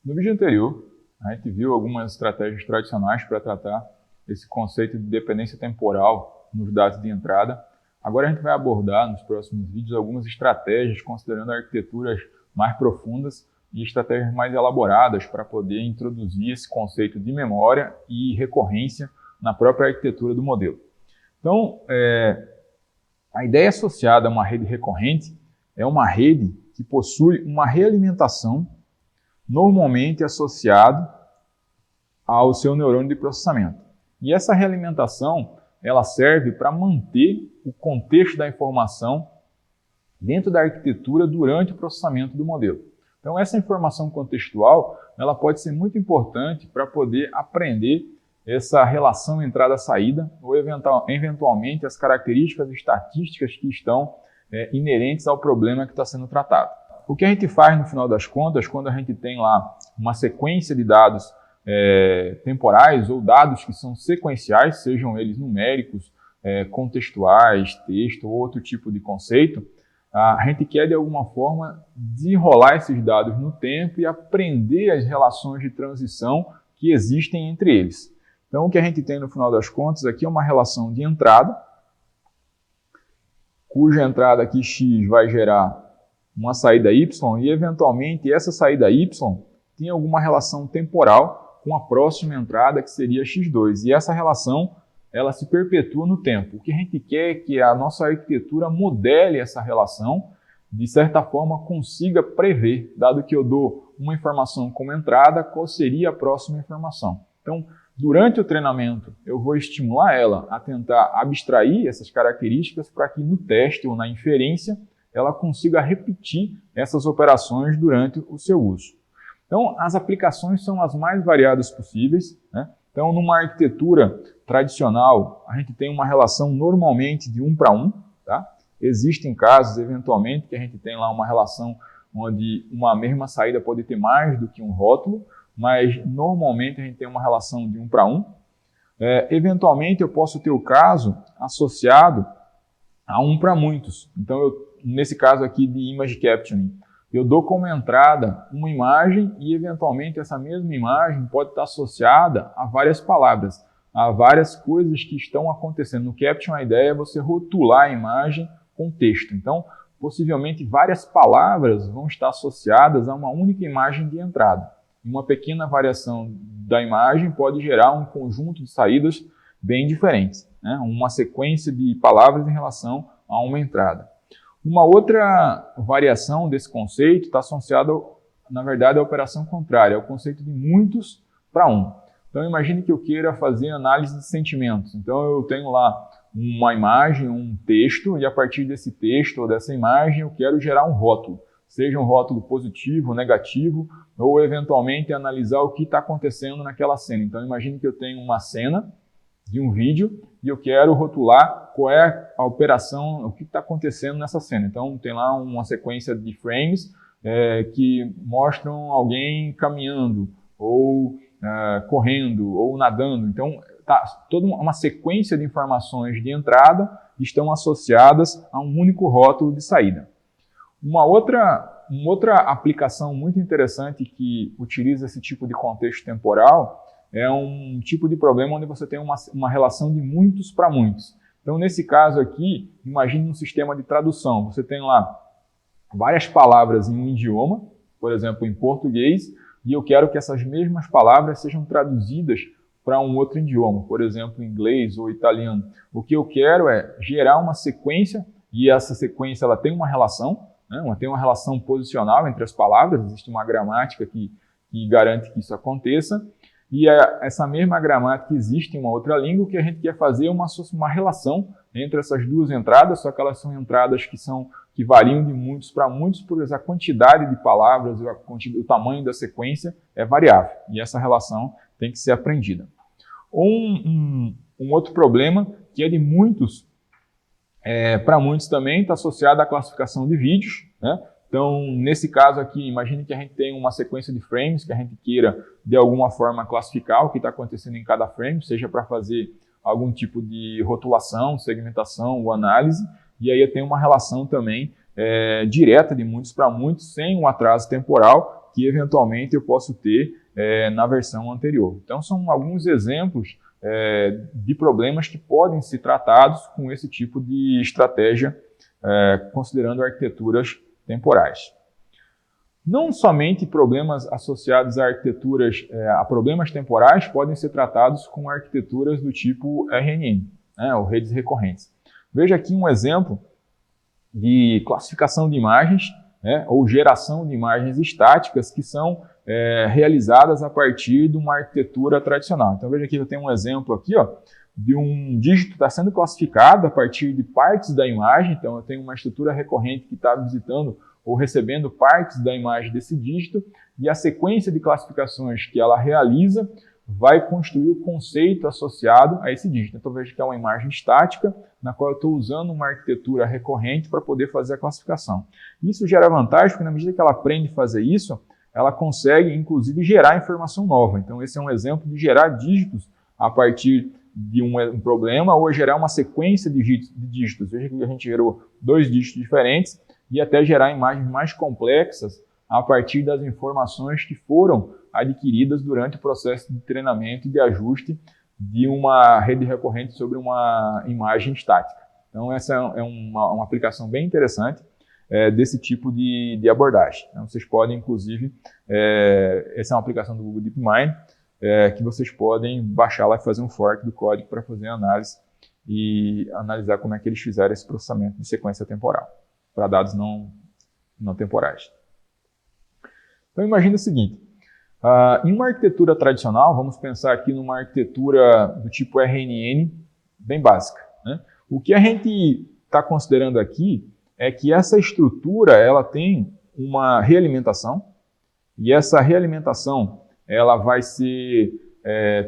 No vídeo anterior, a gente viu algumas estratégias tradicionais para tratar esse conceito de dependência temporal nos dados de entrada. Agora a gente vai abordar nos próximos vídeos algumas estratégias considerando arquiteturas mais profundas e estratégias mais elaboradas para poder introduzir esse conceito de memória e recorrência na própria arquitetura do modelo. Então, a ideia associada a uma rede recorrente é uma rede que possui uma realimentação normalmente associado ao seu neurônio de processamento. E essa realimentação, ela serve para manter o contexto da informação dentro da arquitetura durante o processamento do modelo. Então, essa informação contextual, ela pode ser muito importante para poder aprender essa relação entrada-saída ou eventualmente as características estatísticas que estão inerentes ao problema que está sendo tratado. O que a gente faz no final das contas, quando a gente tem lá uma sequência de dados temporais ou dados que são sequenciais, sejam eles numéricos, contextuais, texto ou outro tipo de conceito, a gente quer de alguma forma desenrolar esses dados no tempo e aprender as relações de transição que existem entre eles. Então, o que a gente tem no final das contas aqui é uma relação de entrada, cuja entrada aqui x vai gerar uma saída y e, eventualmente, essa saída y tem alguma relação temporal com a próxima entrada, que seria x2. E essa relação, ela se perpetua no tempo. O que a gente quer é que a nossa arquitetura modele essa relação, de certa forma consiga prever, dado que eu dou uma informação como entrada, qual seria a próxima informação. Então, durante o treinamento, eu vou estimular ela a tentar abstrair essas características para que no teste ou na inferência ela consiga repetir essas operações durante o seu uso. Então, as aplicações são as mais variadas possíveis, né? Então, numa arquitetura tradicional, a gente tem uma relação normalmente de 1 para 1, tá? Existem casos, eventualmente, que a gente tem lá uma relação onde uma mesma saída pode ter mais do que um rótulo, mas normalmente a gente tem uma relação de 1 para 1. Eventualmente, eu posso ter o caso associado a 1 para muitos. Então, nesse caso aqui de image capturing, eu dou como entrada uma imagem e, eventualmente, essa mesma imagem pode estar associada a várias palavras, a várias coisas que estão acontecendo. No caption, a ideia é você rotular a imagem com texto. Então, possivelmente, várias palavras vão estar associadas a uma única imagem de entrada. Uma pequena variação da imagem pode gerar um conjunto de saídas bem diferentes, né? Uma sequência de palavras em relação a uma entrada. Uma outra variação desse conceito está associada, na verdade, à operação contrária, ao conceito de muitos para um. Então, imagine que eu queira fazer análise de sentimentos. Então, eu tenho lá uma imagem, um texto, e a partir desse texto ou dessa imagem eu quero gerar um rótulo. Seja um rótulo positivo, negativo, ou eventualmente analisar o que está acontecendo naquela cena. Então, imagine que eu tenho uma cena de um vídeo e eu quero rotular qual é a operação, o que está acontecendo nessa cena. Então, tem lá uma sequência de frames que mostram alguém caminhando, ou correndo, ou nadando. Então, toda uma sequência de informações de entrada estão associadas a um único rótulo de saída. Uma outra aplicação muito interessante que utiliza esse tipo de contexto temporal é um tipo de problema onde você tem uma relação de muitos para muitos. Então, nesse caso aqui, imagine um sistema de tradução. Você tem lá várias palavras em um idioma, por exemplo, em português, e eu quero que essas mesmas palavras sejam traduzidas para um outro idioma, por exemplo, inglês ou italiano. O que eu quero é gerar uma sequência, e essa sequência ela tem uma relação, tem uma relação posicional entre as palavras, existe uma gramática que garante que isso aconteça, e essa mesma gramática existe em uma outra língua. O que a gente quer fazer é uma relação entre essas duas entradas, só que elas são entradas que variam de muitos para muitos, porque a quantidade de palavras e o tamanho da sequência é variável, e essa relação tem que ser aprendida. Um outro problema, que é de muitos para muitos também, está associado à classificação de vídeos, né? Então, nesse caso aqui, imagine que a gente tem uma sequência de frames que a gente queira, de alguma forma, classificar o que está acontecendo em cada frame, seja para fazer algum tipo de rotulação, segmentação ou análise, e aí eu tenho uma relação também direta de muitos para muitos, sem um atraso temporal, que eventualmente eu posso ter na versão anterior. Então são alguns exemplos de problemas que podem ser tratados com esse tipo de estratégia, considerando arquiteturas temporais. Não somente problemas associados a arquiteturas, a problemas temporais podem ser tratados com arquiteturas do tipo RNN, ou redes recorrentes. Veja aqui um exemplo de classificação de imagens, ou geração de imagens estáticas que são realizadas a partir de uma arquitetura tradicional. Então veja aqui, eu tenho um exemplo aqui, de um dígito que está sendo classificado a partir de partes da imagem. Então eu tenho uma estrutura recorrente que está visitando ou recebendo partes da imagem desse dígito, e a sequência de classificações que ela realiza vai construir o conceito associado a esse dígito. Então veja que é uma imagem estática, na qual eu estou usando uma arquitetura recorrente para poder fazer a classificação. Isso gera vantagem, porque na medida que ela aprende a fazer isso, ela consegue, inclusive, gerar informação nova. Então esse é um exemplo de gerar dígitos a partir de um problema, ou gerar uma sequência de dígitos. Veja que a gente gerou 2 dígitos diferentes, e até gerar imagens mais complexas a partir das informações que foram adquiridas durante o processo de treinamento e de ajuste de uma rede recorrente sobre uma imagem estática. Então essa é uma aplicação bem interessante desse tipo de abordagem. Então, vocês podem, inclusive, essa é uma aplicação do Google DeepMind, que vocês podem baixar lá e fazer um fork do código para fazer análise e analisar como é que eles fizeram esse processamento de sequência temporal para dados não temporais. Então imagine o seguinte, em uma arquitetura tradicional, vamos pensar aqui numa arquitetura do tipo RNN, bem básica, O que a gente está considerando aqui é que essa estrutura ela tem uma realimentação, e essa realimentação ela vai ser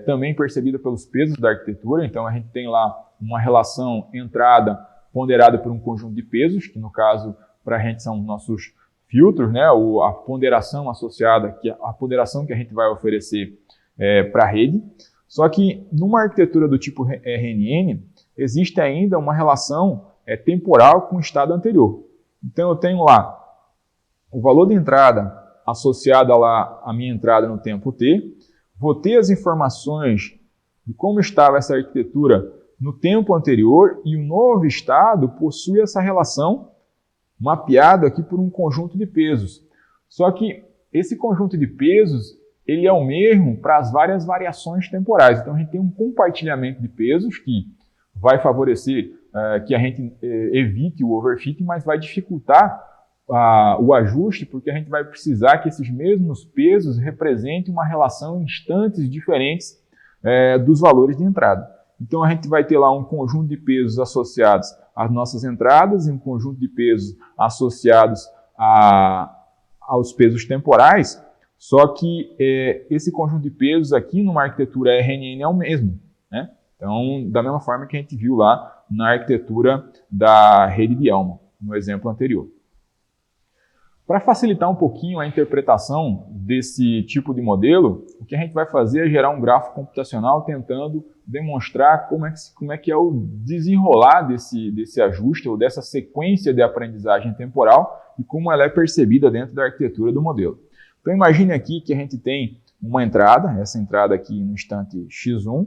também percebida pelos pesos da arquitetura. Então a gente tem lá uma relação entrada ponderada por um conjunto de pesos, que no caso para a gente são nossos filtros, a ponderação associada, a ponderação que a gente vai oferecer para a rede. Só que numa arquitetura do tipo RNN, existe ainda uma relação temporal com o estado anterior. Então eu tenho lá o valor de entrada associado lá à minha entrada no tempo t, vou ter as informações de como estava essa arquitetura no tempo anterior, e o novo estado possui essa relação mapeada aqui por um conjunto de pesos. Só que esse conjunto de pesos ele é o mesmo para as várias variações temporais. Então a gente tem um compartilhamento de pesos que vai favorecer que a gente evite o overfitting, mas vai dificultar o ajuste, porque a gente vai precisar que esses mesmos pesos representem uma relação em instantes diferentes dos valores de entrada. Então a gente vai ter lá um conjunto de pesos associados às nossas entradas e um conjunto de pesos associados aos pesos temporais, só que esse conjunto de pesos aqui numa arquitetura RNN é o mesmo, Então, da mesma forma que a gente viu lá na arquitetura da rede de Elman, no exemplo anterior. Para facilitar um pouquinho a interpretação desse tipo de modelo, o que a gente vai fazer é gerar um gráfico computacional tentando demonstrar como é que é o desenrolar desse ajuste ou dessa sequência de aprendizagem temporal e como ela é percebida dentro da arquitetura do modelo. Então imagine aqui que a gente tem uma entrada, essa entrada aqui no instante x1,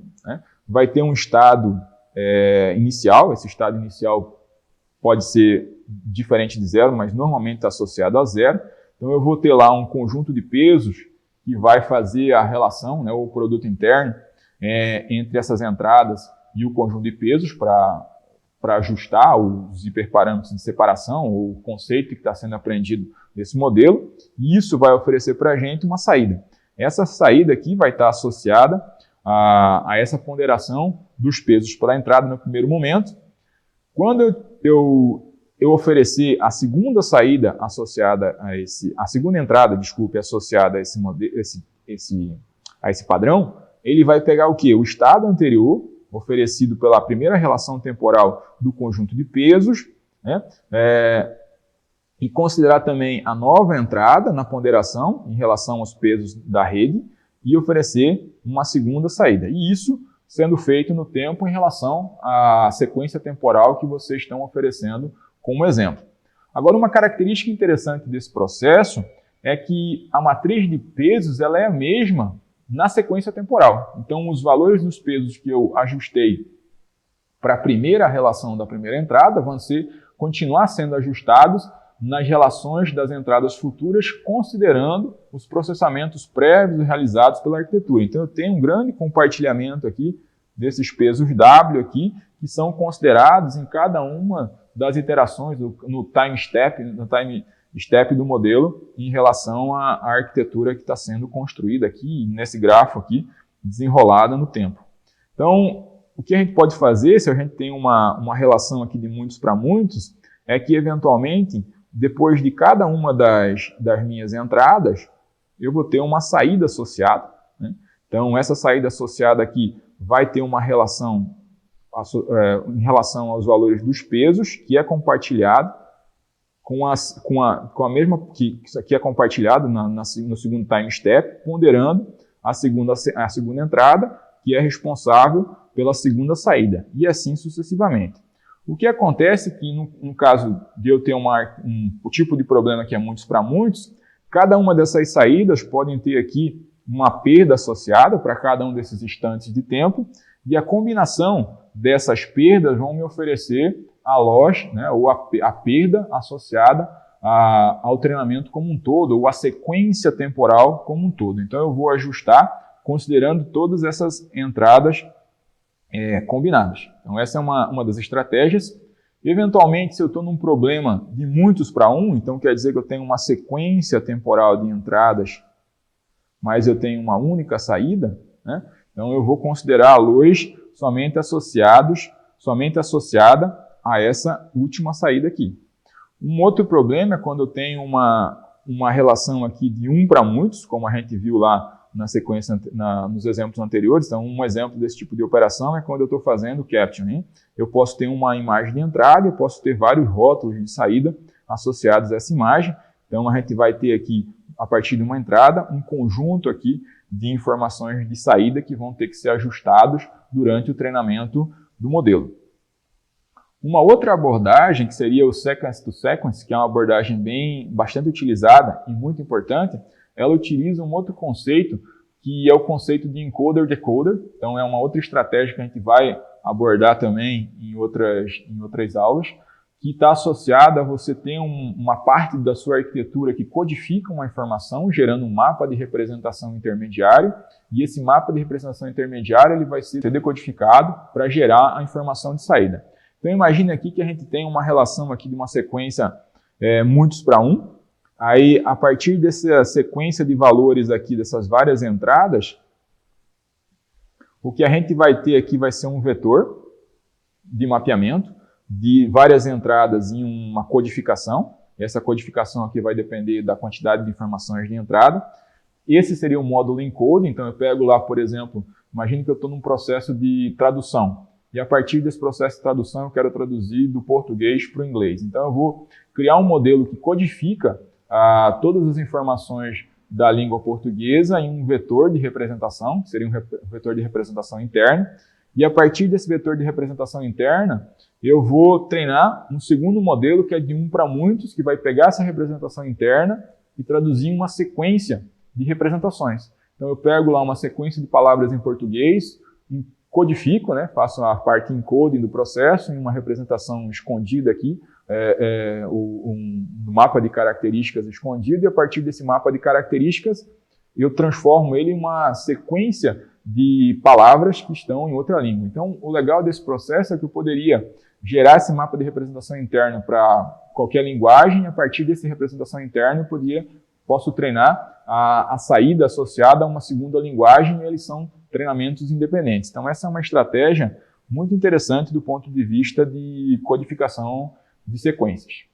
vai ter um estado inicial, esse estado inicial pode ser diferente de zero, mas normalmente está associado a zero. Então eu vou ter lá um conjunto de pesos que vai fazer a relação, o produto interno, entre essas entradas e o conjunto de pesos para ajustar os hiperparâmetros de separação, ou o conceito que está sendo aprendido nesse modelo, e isso vai oferecer para a gente uma saída. Essa saída aqui vai estar associada a essa ponderação dos pesos para a entrada no primeiro momento. Quando eu oferecer a segunda saída associada a segunda entrada, associada a esse padrão, ele vai pegar o quê? O estado anterior, oferecido pela primeira relação temporal do conjunto de pesos, e considerar também a nova entrada na ponderação em relação aos pesos da rede e oferecer uma segunda saída. E isso sendo feito no tempo em relação à sequência temporal que vocês estão oferecendo como exemplo. Agora, uma característica interessante desse processo é que a matriz de pesos ela é a mesma na sequência temporal. Então, os valores dos pesos que eu ajustei para a primeira relação da primeira entrada vão continuar sendo ajustados nas relações das entradas futuras, considerando os processamentos prévios realizados pela arquitetura. Então, eu tenho um grande compartilhamento aqui desses pesos W aqui, que são considerados em cada uma das iterações no time step do modelo em relação à arquitetura que está sendo construída aqui, nesse grafo aqui, desenrolada no tempo. Então, o que a gente pode fazer, se a gente tem uma relação aqui de muitos para muitos, é que, eventualmente, depois de cada uma das minhas entradas, eu vou ter uma saída associada, né? Então, essa saída associada aqui vai ter uma relação em relação aos valores dos pesos, que é compartilhado com a mesma, que aqui é compartilhado no segundo time step, ponderando a segunda entrada, que é responsável pela segunda saída, e assim sucessivamente. O que acontece é que, no caso de eu ter o tipo de problema que é muitos para muitos, cada uma dessas saídas podem ter aqui uma perda associada para cada um desses instantes de tempo, e a combinação dessas perdas vão me oferecer a loss, né, ou a perda associada ao treinamento como um todo, ou a sequência temporal como um todo. Então, eu vou ajustar considerando todas essas entradas combinadas. Então, essa é uma das estratégias. Eventualmente, se eu estou num problema de muitos para um, então quer dizer que eu tenho uma sequência temporal de entradas, mas eu tenho uma única saída, né? Então, eu vou considerar a luz somente associada a essa última saída aqui. Um outro problema é quando eu tenho uma relação aqui de um para muitos, como a gente viu lá na sequência, nos exemplos anteriores. Então, um exemplo desse tipo de operação é quando eu estou fazendo o captioning. Eu posso ter uma imagem de entrada, eu posso ter vários rótulos de saída associados a essa imagem. Então, a gente vai ter aqui, a partir de uma entrada, um conjunto aqui de informações de saída que vão ter que ser ajustados durante o treinamento do modelo. Uma outra abordagem, que seria o sequence to sequence, que é uma abordagem bastante utilizada e muito importante, ela utiliza um outro conceito, que é o conceito de encoder-decoder. Então, é uma outra estratégia que a gente vai abordar também em outras aulas, que está associada a você ter uma parte da sua arquitetura que codifica uma informação, gerando um mapa de representação intermediário, e esse mapa de representação intermediária ele vai ser decodificado para gerar a informação de saída. Então, imagine aqui que a gente tem uma relação aqui de uma sequência muitos para um. Aí, a partir dessa sequência de valores aqui, dessas várias entradas, o que a gente vai ter aqui vai ser um vetor de mapeamento de várias entradas em uma codificação. Essa codificação aqui vai depender da quantidade de informações de entrada. Esse seria o módulo encode. Então, eu pego lá, por exemplo, imagine que eu estou num processo de tradução. E a partir desse processo de tradução, eu quero traduzir do português para o inglês. Então, eu vou criar um modelo que codifica todas as informações da língua portuguesa em um vetor de representação, que seria um vetor de representação interna. E a partir desse vetor de representação interna, eu vou treinar um segundo modelo, que é de um para muitos, que vai pegar essa representação interna e traduzir uma sequência de representações. Então, eu pego lá uma sequência de palavras em português, codifico, né, faço a parte encoding do processo em uma representação escondida aqui, um mapa de características escondido, e a partir desse mapa de características eu transformo ele em uma sequência de palavras que estão em outra língua. Então, o legal desse processo é que eu poderia gerar esse mapa de representação interna para qualquer linguagem, e a partir dessa representação interna eu posso treinar a saída associada a uma segunda linguagem, e eles são treinamentos independentes. Então, essa é uma estratégia muito interessante do ponto de vista de codificação de sequências.